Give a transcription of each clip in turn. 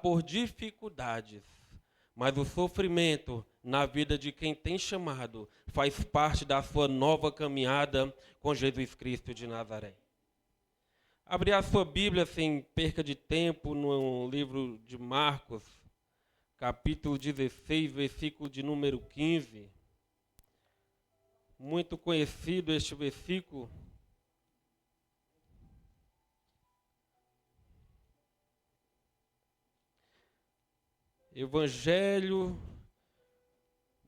por dificuldades, mas o sofrimento na vida de quem tem chamado faz parte da sua nova caminhada com Jesus Cristo de Nazaré. Abrir a sua Bíblia sem perca de tempo no livro de Marcos, capítulo 16, versículo de número 15. Muito conhecido este versículo. Evangelho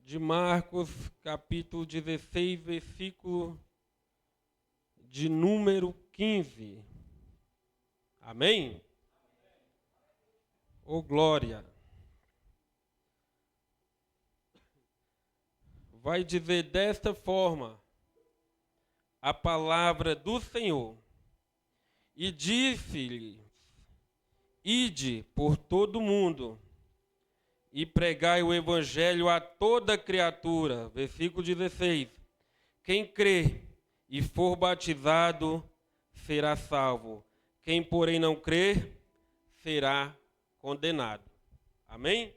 de Marcos, capítulo 16, versículo de número 15. Amém? Ô glória! Vai dizer desta forma a palavra do Senhor. E disse-lhes: ide por todo o mundo e pregai o evangelho a toda criatura. Versículo 16. Quem crê e for batizado será salvo. Quem, porém, não crer, será condenado. Amém?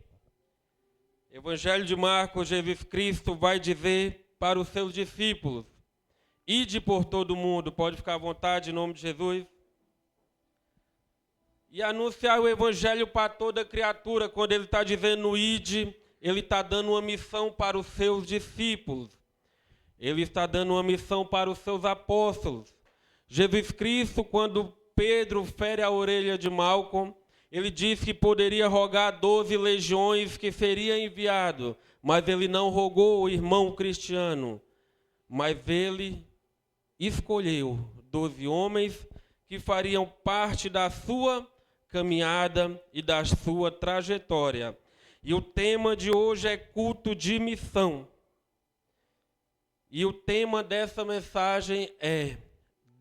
Evangelho de Marcos, Jesus Cristo vai dizer para os seus discípulos: ide por todo o mundo, pode ficar à vontade em nome de Jesus, e anunciar o evangelho para toda criatura. Quando ele está dizendo ide, ele está dando uma missão para os seus discípulos, ele está dando uma missão para os seus apóstolos. Jesus Cristo, quando Pedro fere a orelha de Malco, ele disse que poderia rogar 12 legiões que seria enviado, mas ele não rogou o irmão cristiano, mas ele escolheu 12 homens que fariam parte da sua caminhada e da sua trajetória. E o tema de hoje é culto de missão. E o tema dessa mensagem é: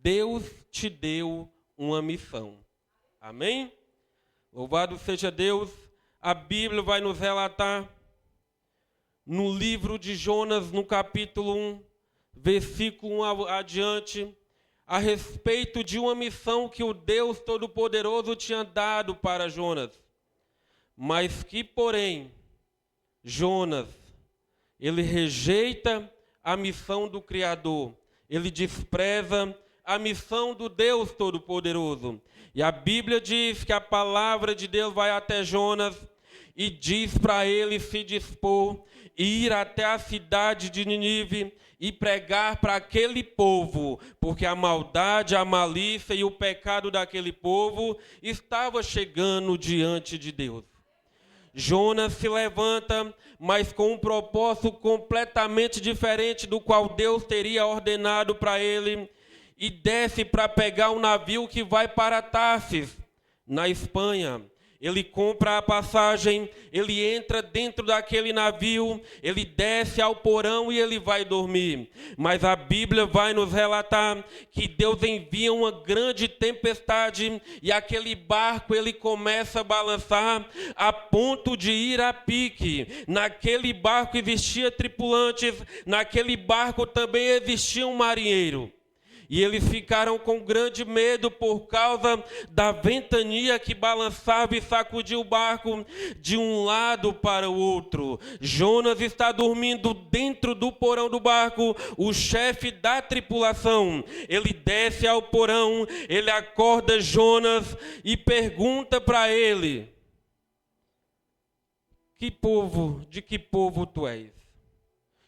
Deus te deu uma missão. Amém? Louvado seja Deus. A Bíblia vai nos relatar no livro de Jonas, no capítulo 1, versículo 1 adiante, a respeito de uma missão que o Deus Todo-Poderoso tinha dado para Jonas. Mas que, porém, Jonas, ele rejeita a missão do Criador. Ele despreza a missão do Deus Todo-Poderoso. E a Bíblia diz que a palavra de Deus vai até Jonas e diz para ele se dispor e ir até a cidade de Nínive e pregar para aquele povo, porque a maldade, a malícia e o pecado daquele povo estava chegando diante de Deus. Jonas se levanta, mas com um propósito completamente diferente do qual Deus teria ordenado para ele, e desce para pegar um navio que vai para Tarsis, na Espanha. Ele compra a passagem, ele entra dentro daquele navio, ele desce ao porão e ele vai dormir. Mas a Bíblia vai nos relatar que Deus envia uma grande tempestade e aquele barco ele começa a balançar a ponto de ir a pique. Naquele barco existia tripulantes, naquele barco também existia um marinheiro. E eles ficaram com grande medo por causa da ventania que balançava e sacudia o barco de um lado para o outro. Jonas está dormindo dentro do porão do barco, o chefe da tripulação. Ele desce ao porão, ele acorda Jonas e pergunta para ele: de que povo tu és?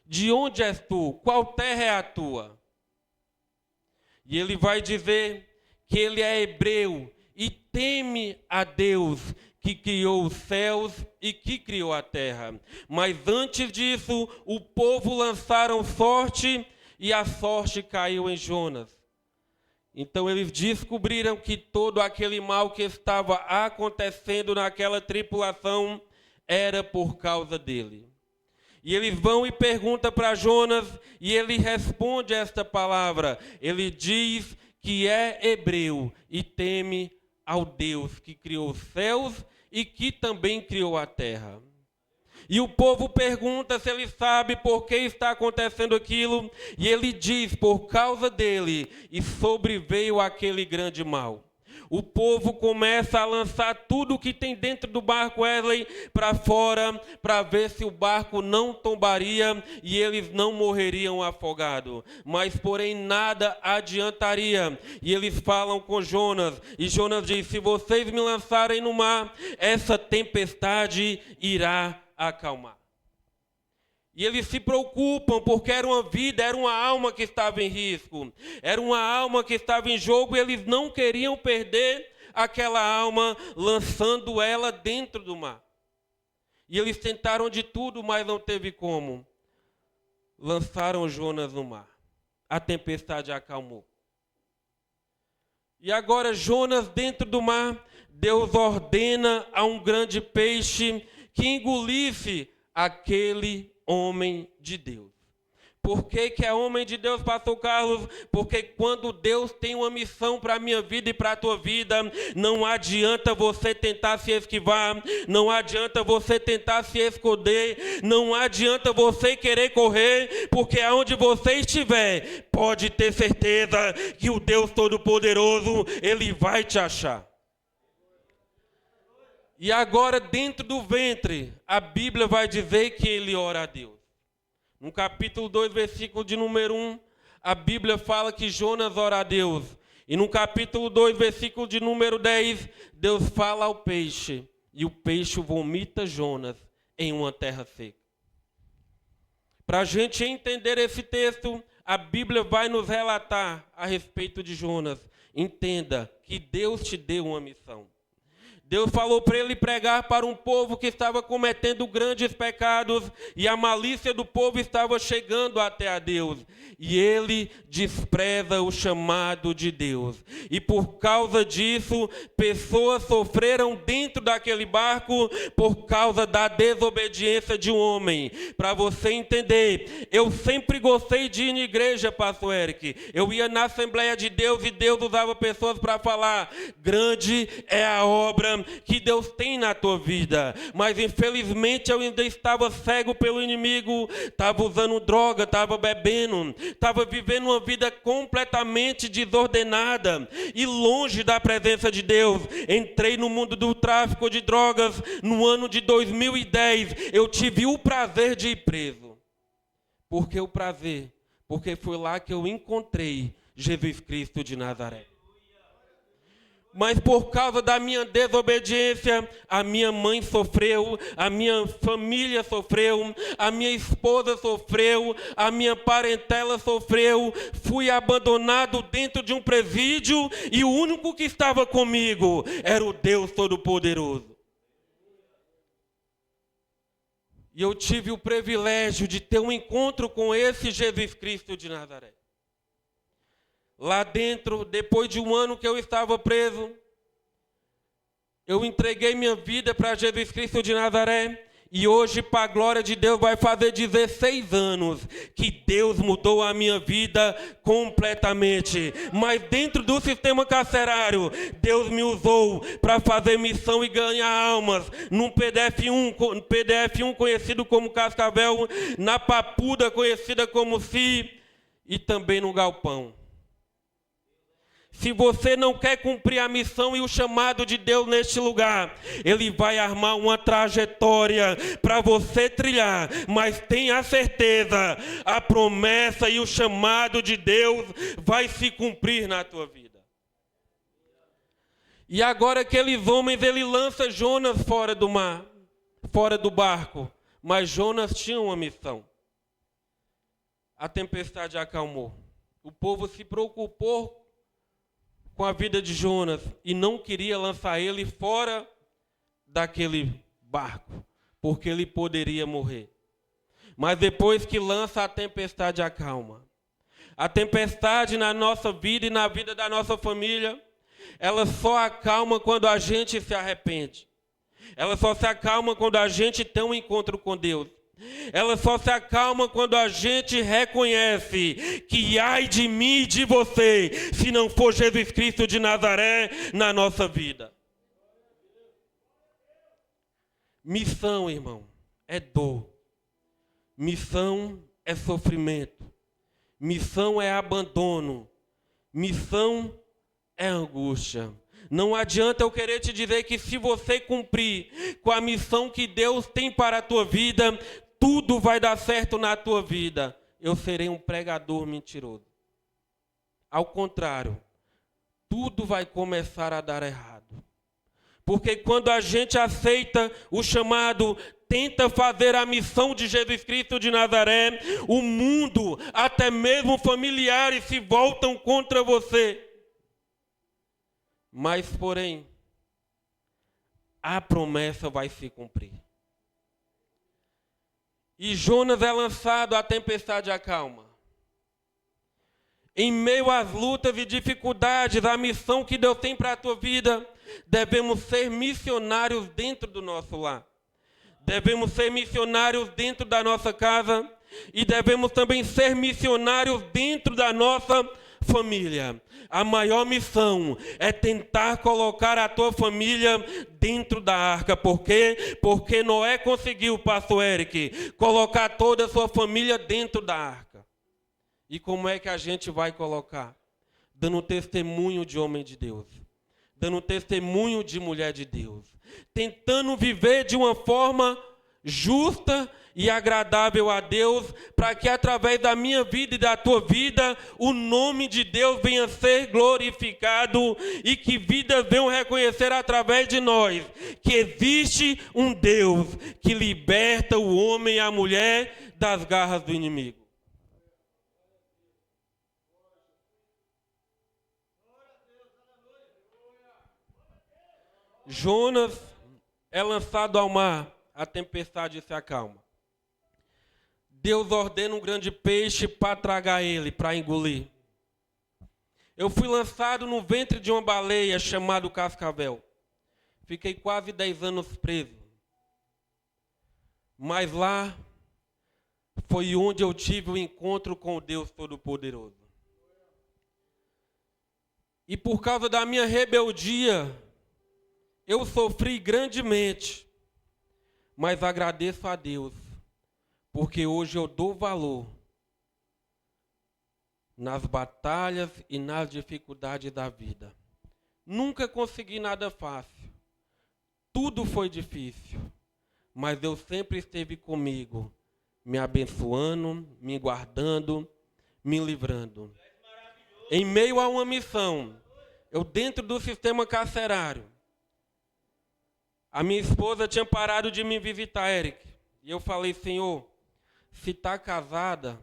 De onde és tu? Qual terra é a tua? E ele vai dizer que ele é hebreu e teme a Deus que criou os céus e que criou a terra. Mas antes disso, o povo lançaram sorte e a sorte caiu em Jonas. Então eles descobriram que todo aquele mal que estava acontecendo naquela tripulação era por causa dele. E eles vão e perguntam para Jonas, e ele responde esta palavra. Ele diz que é hebreu e teme ao Deus que criou os céus e que também criou a terra. E o povo pergunta se ele sabe por que está acontecendo aquilo, e ele diz: por causa dele, e sobreveio aquele grande mal. O povo começa a lançar tudo que tem dentro do barco Wesley para fora, para ver se o barco não tombaria e eles não morreriam afogados. Mas, porém, nada adiantaria. E eles falam com Jonas, e Jonas diz: se vocês me lançarem no mar, essa tempestade irá acalmar. E eles se preocupam porque era uma vida, era uma alma que estava em risco. Era uma alma que estava em jogo e eles não queriam perder aquela alma lançando ela dentro do mar. E eles tentaram de tudo, mas não teve como. Lançaram Jonas no mar. A tempestade acalmou. E agora Jonas dentro do mar, Deus ordena a um grande peixe que engolisse aquele homem de Deus. Por que que é homem de Deus, pastor Carlos? Porque quando Deus tem uma missão para a minha vida e para a tua vida, não adianta você tentar se esquivar, não adianta você tentar se esconder, não adianta você querer correr, porque aonde você estiver, pode ter certeza que o Deus Todo-Poderoso, Ele vai te achar. E agora, dentro do ventre, a Bíblia vai dizer que ele ora a Deus. No capítulo 2, versículo de número 1, a Bíblia fala que Jonas ora a Deus. E no capítulo 2, versículo de número 10, Deus fala ao peixe. E o peixe vomita Jonas em uma terra seca. Para a gente entender esse texto, a Bíblia vai nos relatar a respeito de Jonas. Entenda que Deus te deu uma missão. Deus falou para ele pregar para um povo que estava cometendo grandes pecados e a malícia do povo estava chegando até a Deus. E ele despreza o chamado de Deus. E por causa disso, pessoas sofreram dentro daquele barco por causa da desobediência de um homem. Para você entender, eu sempre gostei de ir na igreja, pastor Eric. Eu ia na Assembleia de Deus e Deus usava pessoas para falar: grande é a obra que Deus tem na tua vida. Mas infelizmente eu ainda estava cego pelo inimigo, estava usando droga, estava bebendo, estava vivendo uma vida completamente desordenada e longe da presença de Deus. Entrei no mundo do tráfico de drogas no ano de 2010. Eu tive o prazer de ir preso. Por que o prazer? Porque foi lá que eu encontrei Jesus Cristo de Nazaré. Mas por causa da minha desobediência, a minha mãe sofreu, a minha família sofreu, a minha esposa sofreu, a minha parentela sofreu. Fui abandonado dentro de um presídio e o único que estava comigo era o Deus Todo-Poderoso. E eu tive o privilégio de ter um encontro com esse Jesus Cristo de Nazaré. Lá dentro, depois de um ano que eu estava preso, eu entreguei minha vida para Jesus Cristo de Nazaré. E hoje, para a glória de Deus, vai fazer 16 anos que Deus mudou a minha vida completamente. Mas dentro do sistema carcerário, Deus me usou para fazer missão e ganhar almas. Num PDF1 conhecido como Cascavel, na Papuda conhecida como Si, e também no Galpão. Se você não quer cumprir a missão e o chamado de Deus neste lugar, Ele vai armar uma trajetória para você trilhar. Mas tenha certeza, a promessa e o chamado de Deus vai se cumprir na tua vida. E agora aqueles homens, ele lança Jonas fora do mar, fora do barco. Mas Jonas tinha uma missão. A tempestade acalmou. O povo se preocupou com a vida de Jonas e não queria lançar ele fora daquele barco, porque ele poderia morrer. Mas depois que lança, a tempestade acalma. A tempestade na nossa vida e na vida da nossa família, ela só acalma quando a gente se arrepende. Ela só se acalma quando a gente tem um encontro com Deus. Ela só se acalma quando a gente reconhece que ai de mim e de você, se não for Jesus Cristo de Nazaré na nossa vida. Missão, irmão, é dor. Missão é sofrimento. Missão é abandono. Missão é angústia. Não adianta eu querer te dizer que se você cumprir com a missão que Deus tem para a tua vida, tudo vai dar certo na tua vida. Eu serei um pregador mentiroso. Ao contrário, tudo vai começar a dar errado. Porque quando a gente aceita o chamado, tenta fazer a missão de Jesus Cristo de Nazaré, o mundo, até mesmo familiares, se voltam contra você. Mas, porém, a promessa vai se cumprir. E Jonas é lançado, a tempestade acalma. Em meio às lutas e dificuldades, a missão que Deus tem para a tua vida, devemos ser missionários dentro do nosso lar. Devemos ser missionários dentro da nossa casa e devemos também ser missionários dentro da nossa família. A maior missão é tentar colocar a tua família dentro da arca. Por quê? Porque Noé conseguiu, pastor Eric, colocar toda a sua família dentro da arca. E como é que a gente vai colocar? Dando testemunho de homem de Deus. Dando testemunho de mulher de Deus. Tentando viver de uma forma justa e agradável a Deus, para que através da minha vida e da tua vida, o nome de Deus venha a ser glorificado e que vidas venham reconhecer através de nós que existe um Deus que liberta o homem e a mulher das garras do inimigo. Jonas é lançado ao mar, a tempestade se acalma. Deus ordena um grande peixe para tragar ele, para engolir. Eu fui lançado no ventre de uma baleia chamada cascavel. Fiquei quase 10 anos preso. Mas lá foi onde eu tive o encontro com o Deus Todo-Poderoso. E por causa da minha rebeldia, eu sofri grandemente, mas agradeço a Deus, porque hoje eu dou valor nas batalhas e nas dificuldades da vida. Nunca consegui nada fácil, tudo foi difícil, mas Deus sempre esteve comigo, me abençoando, me guardando, me livrando. Em meio a uma missão, eu dentro do sistema carcerário, a minha esposa tinha parado de me visitar, Eric. E eu falei, Senhor, se está casada,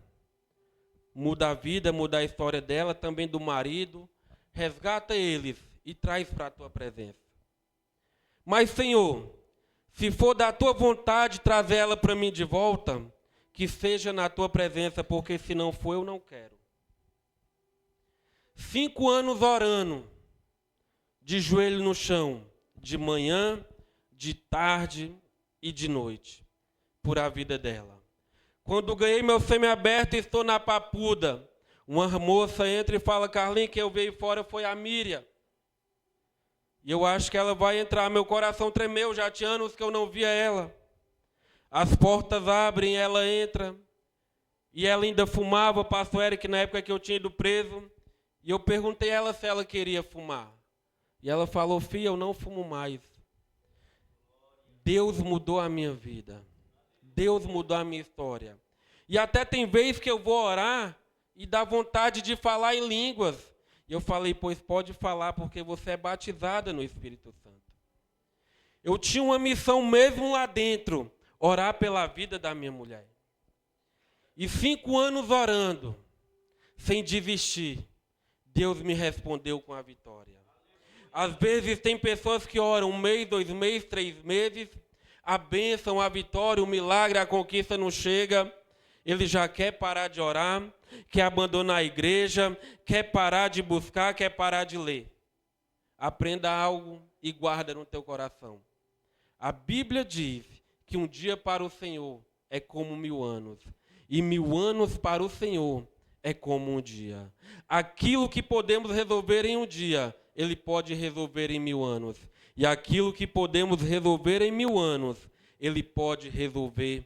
muda a vida, muda a história dela, também do marido, resgata eles e traz para a tua presença. Mas, Senhor, se for da tua vontade trazer ela para mim de volta, que seja na tua presença, porque se não for, eu não quero. 5 anos orando, de joelho no chão, de manhã, de tarde e de noite, por a vida dela. Quando ganhei meu semiaberto e estou na papuda, uma moça entra e fala, Carlinhos, quem eu veio fora foi a Miriam. E eu acho que ela vai entrar, meu coração tremeu, já tinha anos que eu não via ela. As portas abrem, ela entra, e ela ainda fumava, pastor Eric, na época que eu tinha ido preso, e eu perguntei a ela se ela queria fumar. E ela falou, filha, eu não fumo mais. Deus mudou a minha vida. Deus mudou a minha história. E até tem vezes que eu vou orar e dá vontade de falar em línguas. E eu falei, pois pode falar, porque você é batizada no Espírito Santo. Eu tinha uma missão mesmo lá dentro, orar pela vida da minha mulher. E 5 anos orando, sem desistir, Deus me respondeu com a vitória. Às vezes tem pessoas que oram 1 mês, 2 meses, 3 meses, a bênção, a vitória, o milagre, a conquista não chega, ele já quer parar de orar, quer abandonar a igreja, quer parar de buscar, quer parar de ler. Aprenda algo e guarda no teu coração. A Bíblia diz que um dia para o Senhor é como 1000 anos, e 1000 anos para o Senhor é como um dia. Aquilo que podemos resolver em um dia, Ele pode resolver em 1000 anos. E aquilo que podemos resolver em 1000 anos, Ele pode resolver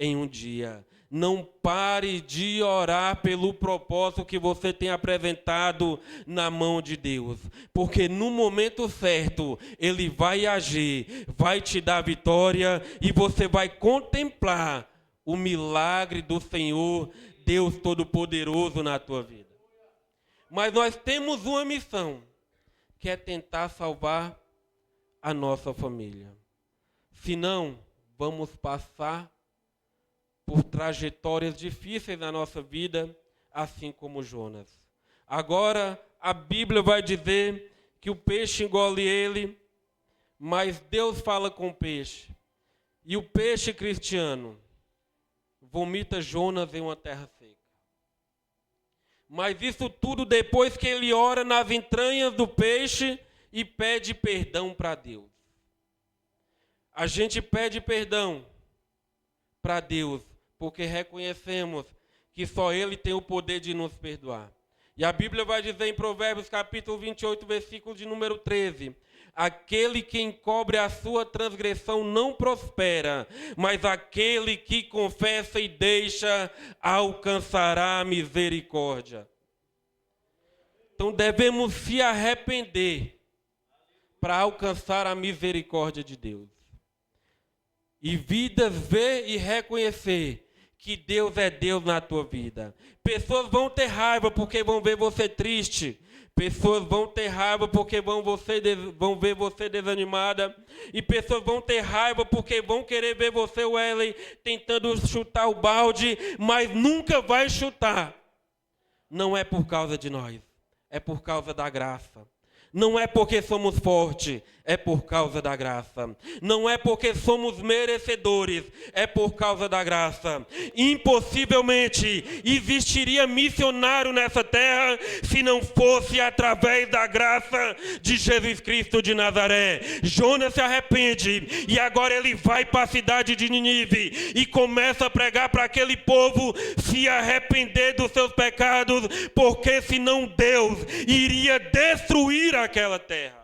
em um dia. Não pare de orar pelo propósito que você tem apresentado na mão de Deus. Porque no momento certo, Ele vai agir, vai te dar vitória e você vai contemplar o milagre do Senhor, Deus Todo-Poderoso na tua vida. Mas nós temos uma missão, que é tentar salvar a nossa família. Senão, vamos passar por trajetórias difíceis na nossa vida, assim como Jonas. Agora, a Bíblia vai dizer que o peixe engole ele, mas Deus fala com o peixe. E o peixe cristiano vomita Jonas em uma terra seca. Mas isso tudo depois que ele ora nas entranhas do peixe e pede perdão para Deus. A gente pede perdão para Deus, porque reconhecemos que só Ele tem o poder de nos perdoar. E a Bíblia vai dizer em Provérbios capítulo 28, versículo de número 13: aquele que encobre a sua transgressão não prospera, mas aquele que confessa e deixa alcançará a misericórdia. Então devemos se arrepender para alcançar a misericórdia de Deus. E vidas ver e reconhecer que Deus é Deus na tua vida. Pessoas vão ter raiva porque vão ver você triste. Pessoas vão ter raiva porque vão ver você desanimada. E pessoas vão ter raiva porque vão querer ver você, Wesley, tentando chutar o balde, mas nunca vai chutar. Não é por causa de nós, é por causa da graça. Não é porque somos fortes, é por causa da graça. Não é porque somos merecedores, é por causa da graça. Impossivelmente existiria missionário nessa terra se não fosse através da graça de Jesus Cristo de Nazaré. Jonas se arrepende e agora ele vai para a cidade de Nínive e começa a pregar para aquele povo se arrepender dos seus pecados, porque senão Deus iria destruir aquela terra.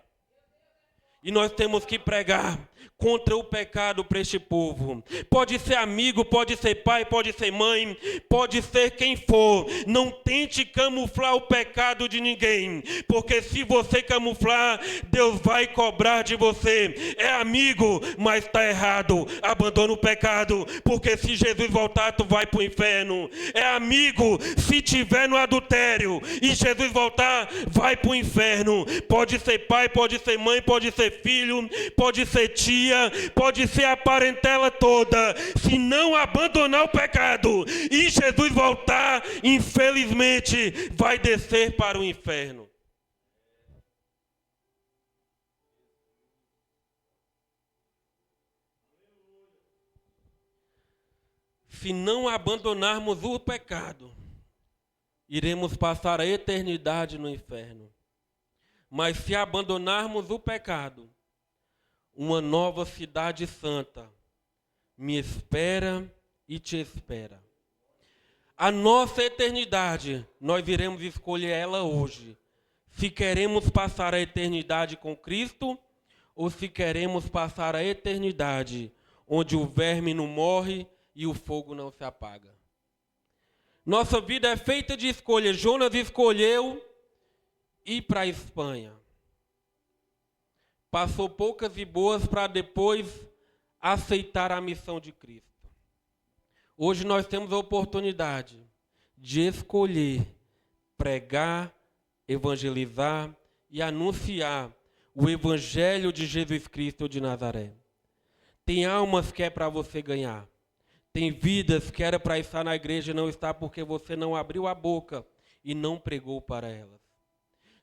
E nós temos que pregar contra o pecado para este povo. Pode ser amigo, pode ser pai, pode ser mãe, pode ser quem for. Não tente camuflar o pecado de ninguém, porque se você camuflar, Deus vai cobrar de você. É amigo, mas está errado. Abandona o pecado, porque se Jesus voltar, tu vai para o inferno. É amigo, se tiver no adultério e Jesus voltar, vai para o inferno. Pode ser pai, pode ser mãe, pode ser filho, pode ser tia, pode ser a parentela toda. Se não abandonar o pecado e Jesus voltar, infelizmente vai descer para o inferno. Se não abandonarmos o pecado, iremos passar a eternidade no inferno. Mas se abandonarmos o pecado, uma nova cidade santa me espera e te espera. A nossa eternidade, nós iremos escolher ela hoje. Se queremos passar a eternidade com Cristo, ou se queremos passar a eternidade onde o verme não morre e o fogo não se apaga. Nossa vida é feita de escolhas. Jonas escolheu ir para a Espanha. Passou poucas e boas para depois aceitar a missão de Cristo. Hoje nós temos a oportunidade de escolher pregar, evangelizar e anunciar o Evangelho de Jesus Cristo de Nazaré. Tem almas que é para você ganhar. Tem vidas que era para estar na igreja e não está porque você não abriu a boca e não pregou para elas.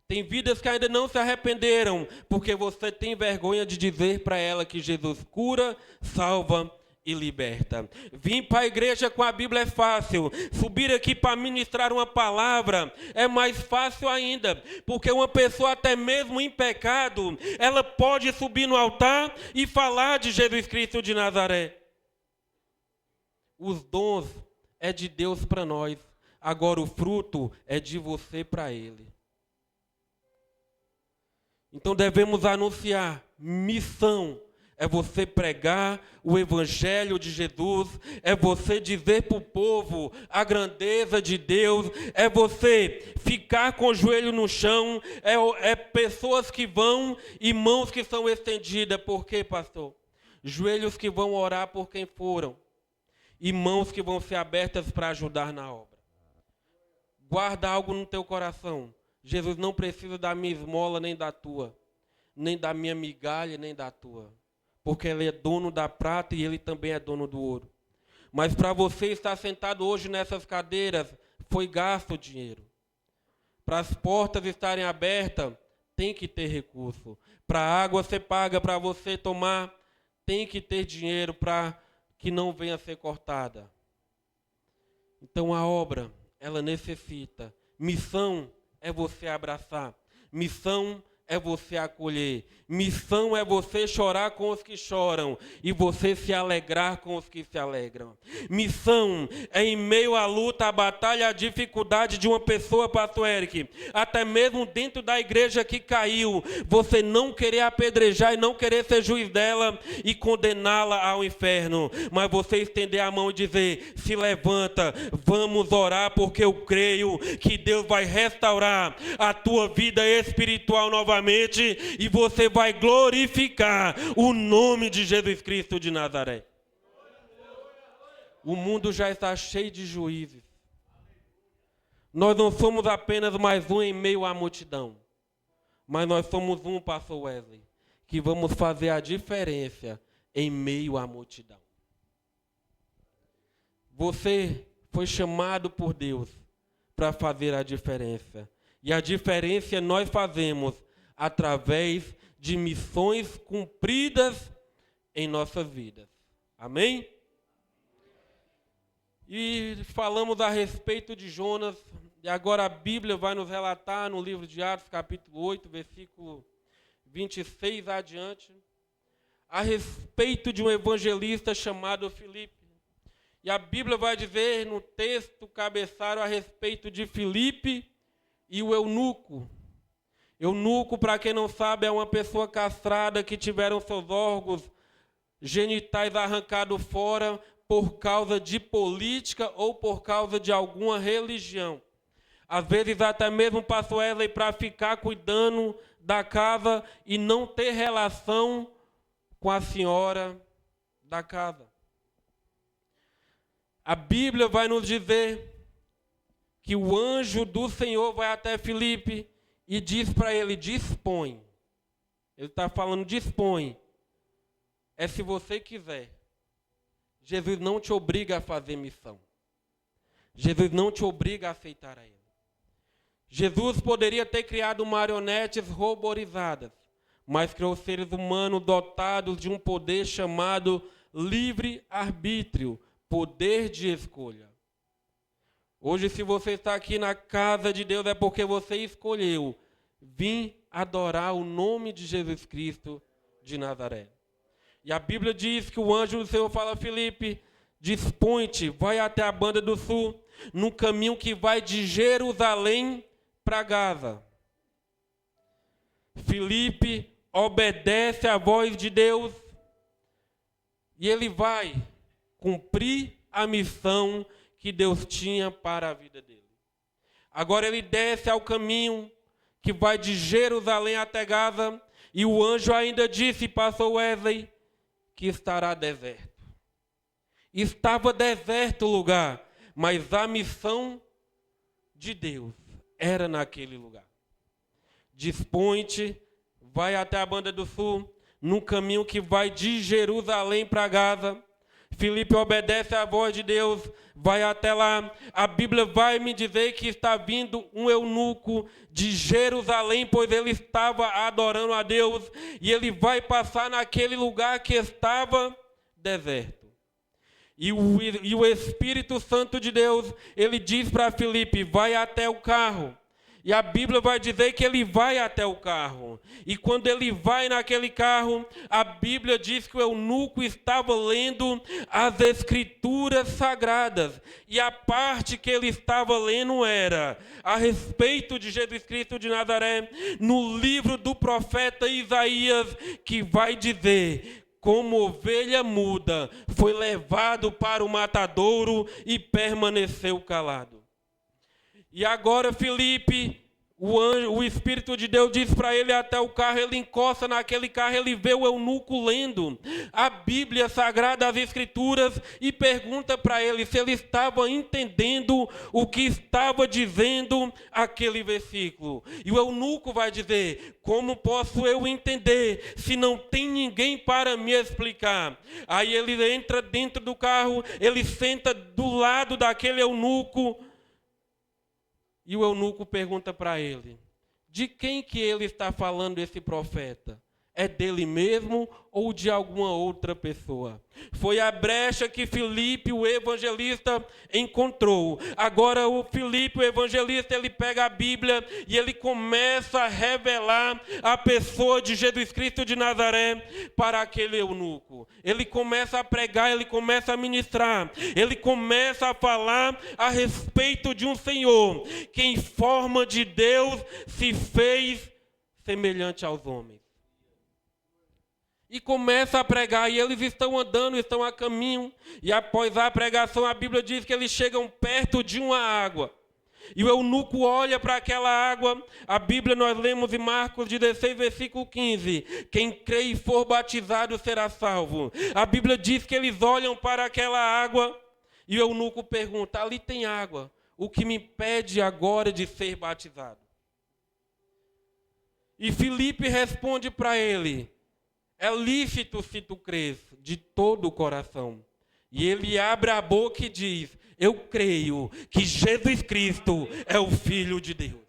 Tem vidas que ainda não se arrependeram, porque você tem vergonha de dizer para ela que Jesus cura, salva e liberta. Vir para a igreja com a Bíblia é fácil. Subir aqui para ministrar uma palavra é mais fácil ainda, porque uma pessoa até mesmo em pecado, ela pode subir no altar e falar de Jesus Cristo de Nazaré. Os dons é de Deus para nós, agora o fruto é de você para Ele. Então devemos anunciar. Missão é você pregar o evangelho de Jesus, é você dizer para o povo a grandeza de Deus, é você ficar com o joelho no chão, é pessoas que vão e mãos que são estendidas. Por quê, pastor? Joelhos que vão orar por quem foram e mãos que vão ser abertas para ajudar na obra. Guarda algo no teu coração. Jesus não precisa da minha esmola nem da tua, nem da minha migalha nem da tua, porque Ele é dono da prata e Ele também é dono do ouro. Mas para você estar sentado hoje nessas cadeiras, foi gasto dinheiro. Para as portas estarem abertas, tem que ter recurso. Para a água ser paga, para você tomar, tem que ter dinheiro para que não venha a ser cortada. Então a obra, ela necessita. Missão é você abraçar. Missão é você acolher. Missão é você chorar com os que choram e você se alegrar com os que se alegram. Missão é em meio à luta, à batalha, à dificuldade de uma pessoa, pastor Eric, até mesmo dentro da igreja que caiu, você não querer apedrejar e não querer ser juiz dela e condená-la ao inferno, mas você estender a mão e dizer: se levanta, vamos orar, porque eu creio que Deus vai restaurar a tua vida espiritual novamente e você vai glorificar o nome de Jesus Cristo de Nazaré. O mundo já está cheio de juízes. Nós não somos apenas mais um em meio à multidão, mas nós somos um, pastor Wesley, que vamos fazer a diferença em meio à multidão. Você foi chamado por Deus para fazer a diferença. E a diferença nós fazemos através de missões cumpridas em nossas vidas. Amém? E falamos a respeito de Jonas, e agora a Bíblia vai nos relatar no livro de Atos, capítulo 8, versículo 26 adiante, a respeito de um evangelista chamado Filipe. E a Bíblia vai dizer no texto cabeçário a respeito de Filipe e o eunuco. Eunuco, para quem não sabe, é uma pessoa castrada que tiveram seus órgãos genitais arrancados fora por causa de política ou por causa de alguma religião. Às vezes até mesmo pastor Wesley para ficar cuidando da casa e não ter relação com a senhora da casa. A Bíblia vai nos dizer que o anjo do Senhor vai até Filipe e diz para ele: dispõe. Ele está falando dispõe. É se você quiser. Jesus não te obriga a fazer missão. Jesus não te obriga a aceitar a Ele. Jesus poderia ter criado marionetes roborizadas, mas criou seres humanos dotados de um poder chamado livre-arbítrio, poder de escolha. Hoje, se você está aqui na casa de Deus, é porque você escolheu vir adorar o nome de Jesus Cristo de Nazaré. E a Bíblia diz que o anjo do Senhor fala a Filipe: dispõe-te, vai até a banda do sul, no caminho que vai de Jerusalém para Gaza. Filipe obedece à voz de Deus e ele vai cumprir a missão que Deus tinha para a vida dele. Agora ele desce ao caminho que vai de Jerusalém até Gaza, e o anjo ainda disse, pastor Wesley, que estará deserto. Estava deserto o lugar, mas a missão de Deus era naquele lugar. Dispõe-te, vai até a banda do sul, no caminho que vai de Jerusalém para Gaza. Filipe obedece à voz de Deus, vai até lá. A Bíblia vai me dizer que está vindo um eunuco de Jerusalém, pois ele estava adorando a Deus, e ele vai passar naquele lugar que estava deserto. E o Espírito Santo de Deus, ele diz para Filipe: vai até o carro. E a Bíblia vai dizer que ele vai até o carro. E quando ele vai naquele carro, a Bíblia diz que o eunuco estava lendo as Escrituras Sagradas. E a parte que ele estava lendo era a respeito de Jesus Cristo de Nazaré, no livro do profeta Isaías, que vai dizer: como ovelha muda, foi levado para o matadouro e permaneceu calado. E agora Filipe, o Espírito de Deus diz para ele até o carro, ele encosta naquele carro, ele vê o eunuco lendo a Bíblia Sagrada, as Escrituras, e pergunta para ele se ele estava entendendo o que estava dizendo aquele versículo. E o eunuco vai dizer: como posso eu entender se não tem ninguém para me explicar? Aí ele entra dentro do carro, ele senta do lado daquele eunuco, e o eunuco pergunta para ele: de quem que ele está falando esse profeta? É dele mesmo ou de alguma outra pessoa? Foi a brecha que Filipe, o evangelista, encontrou. Agora o Filipe, o evangelista, ele pega a Bíblia e ele começa a revelar a pessoa de Jesus Cristo de Nazaré para aquele eunuco. Ele começa a pregar, ele começa a ministrar, ele começa a falar a respeito de um Senhor que em forma de Deus se fez semelhante aos homens. E começa a pregar, e eles estão andando, estão a caminho, e após a pregação a Bíblia diz que eles chegam perto de uma água. E o eunuco olha para aquela água. A Bíblia nós lemos em Marcos 16, versículo 15. Quem crê e for batizado será salvo. A Bíblia diz que eles olham para aquela água, e o eunuco pergunta: ali tem água, o que me impede agora de ser batizado? E Filipe responde para ele: é lícito se tu crês de todo o coração. E ele abre a boca e diz: eu creio que Jesus Cristo é o Filho de Deus.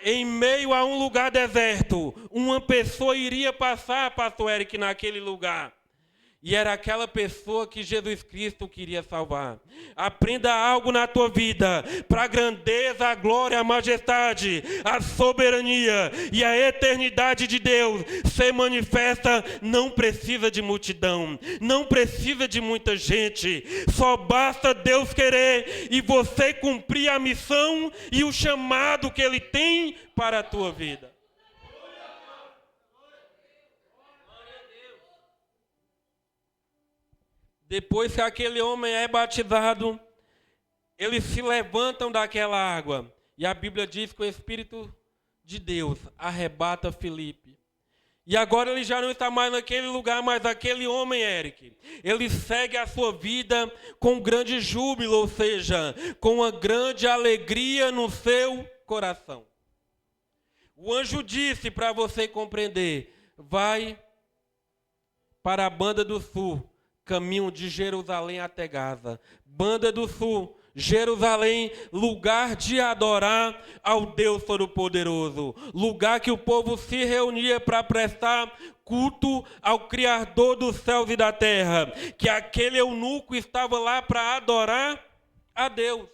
Em meio a um lugar deserto, uma pessoa iria passar, pastor Eric, naquele lugar. E era aquela pessoa que Jesus Cristo queria salvar. Aprenda algo na tua vida, para a grandeza, a glória, a majestade, a soberania e a eternidade de Deus ser manifesta, não precisa de multidão, não precisa de muita gente, só basta Deus querer e você cumprir a missão e o chamado que Ele tem para a tua vida. Depois que aquele homem é batizado, eles se levantam daquela água. E a Bíblia diz que o Espírito de Deus arrebata Filipe. E agora ele já não está mais naquele lugar, mas aquele homem, Eric, ele segue a sua vida com grande júbilo, ou seja, com uma grande alegria no seu coração. O anjo disse, para você compreender: vai para a banda do sul, caminho de Jerusalém até Gaza. Banda do sul, Jerusalém, lugar de adorar ao Deus Todo-Poderoso. Lugar que o povo se reunia para prestar culto ao Criador dos céus e da terra. Que aquele eunuco estava lá para adorar a Deus.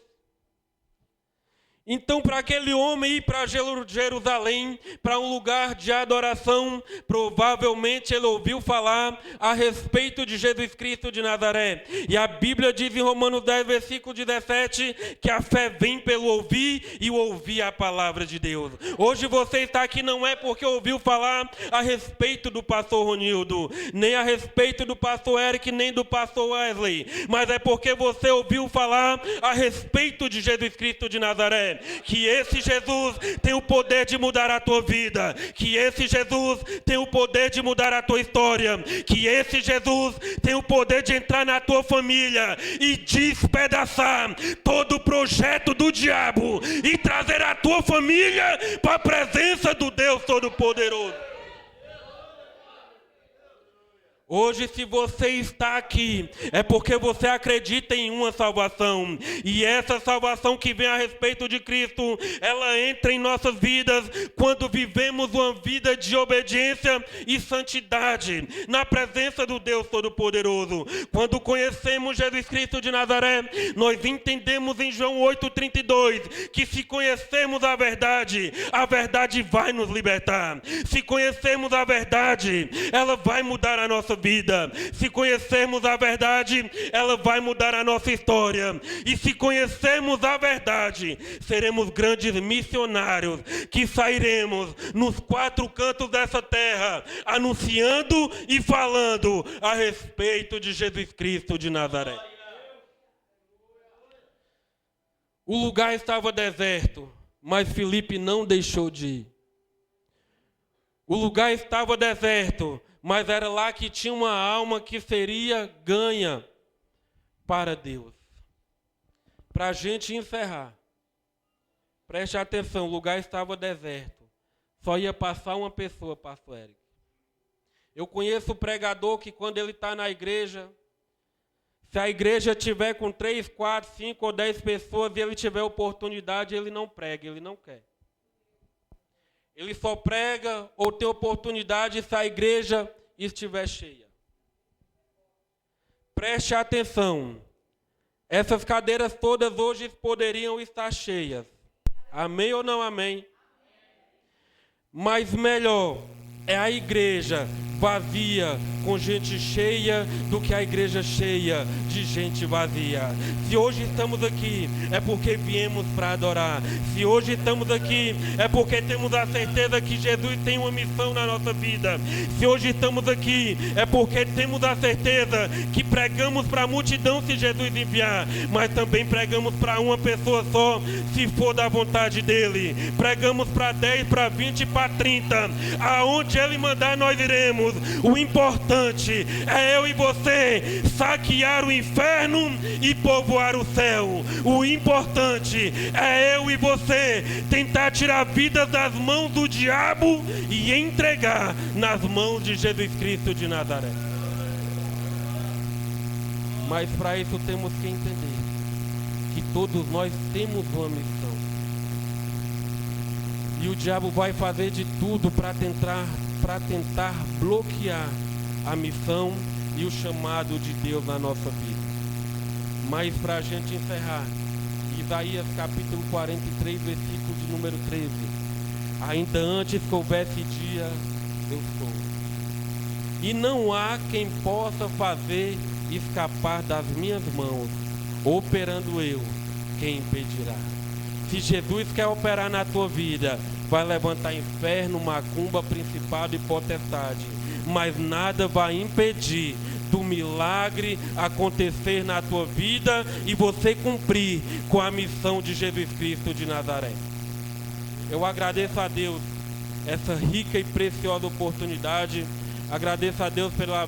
Então, para aquele homem ir para Jerusalém, para um lugar de adoração, provavelmente ele ouviu falar a respeito de Jesus Cristo de Nazaré. E a Bíblia diz em Romanos 10, versículo 17, que a fé vem pelo ouvir e o ouvir a palavra de Deus. Hoje você está aqui não é porque ouviu falar a respeito do pastor Ronildo, nem a respeito do pastor Eric, nem do pastor Wesley, mas é porque você ouviu falar a respeito de Jesus Cristo de Nazaré. Que esse Jesus tem o poder de mudar a tua vida, que esse Jesus tem o poder de mudar a tua história, que esse Jesus tem o poder de entrar na tua família e despedaçar todo o projeto do diabo e trazer a tua família para a presença do Deus Todo-Poderoso. Hoje, se você está aqui, é porque você acredita em uma salvação. E essa salvação que vem a respeito de Cristo, ela entra em nossas vidas quando vivemos uma vida de obediência e santidade na presença do Deus Todo-Poderoso. Quando conhecemos Jesus Cristo de Nazaré, nós entendemos em João 8,32 que se conhecermos a verdade vai nos libertar. Se conhecermos a verdade, ela vai mudar a nossa vida. Se conhecermos a verdade, ela vai mudar a nossa história. E se conhecermos a verdade, seremos grandes missionários que sairemos nos 4 cantos dessa terra, anunciando e falando a respeito de Jesus Cristo de Nazaré. O lugar estava deserto, mas Filipe não deixou de ir. O lugar estava deserto, mas era lá que tinha uma alma que seria ganha para Deus. Para a gente encerrar, preste atenção, o lugar estava deserto. Só ia passar uma pessoa, pastor Eric. Eu conheço o pregador que quando ele está na igreja, se a igreja tiver com 3, 4, 5 ou 10 pessoas e ele tiver oportunidade, ele não prega, ele não quer. Ele só prega ou tem oportunidade se a igreja estiver cheia. Preste atenção. Essas cadeiras todas hoje poderiam estar cheias. Amém ou não amém? Mas melhor é a igreja vazia com gente cheia do que a igreja cheia de gente vazia. Se hoje estamos aqui é porque viemos para adorar. Se hoje estamos aqui é porque temos a certeza que Jesus tem uma missão na nossa vida. Se hoje estamos aqui é porque temos a certeza que pregamos para a multidão se Jesus enviar, mas também pregamos para uma pessoa só se for da vontade dele. Pregamos para 10, para 20, para 30. Aonde ele mandar nós iremos. O importante é eu e você saquear o inferno e povoar o céu. O importante é eu e você tentar tirar vidas das mãos do diabo e entregar nas mãos de Jesus Cristo de Nazaré. Mas para isso temos que entender que todos nós temos uma missão. E o diabo vai fazer de tudo para tentar bloquear a missão e o chamado de Deus na nossa vida. Mas para a gente encerrar, Isaías capítulo 43, versículo de número 13. Ainda antes que houvesse dia, eu sou. E não há quem possa fazer escapar das minhas mãos. Operando eu, quem impedirá? Se Jesus quer operar na tua vida, vai levantar inferno, macumba, principado e potestade. Mas nada vai impedir do milagre acontecer na tua vida e você cumprir com a missão de Jesus Cristo de Nazaré. Eu agradeço a Deus essa rica e preciosa oportunidade. Agradeço a Deus pela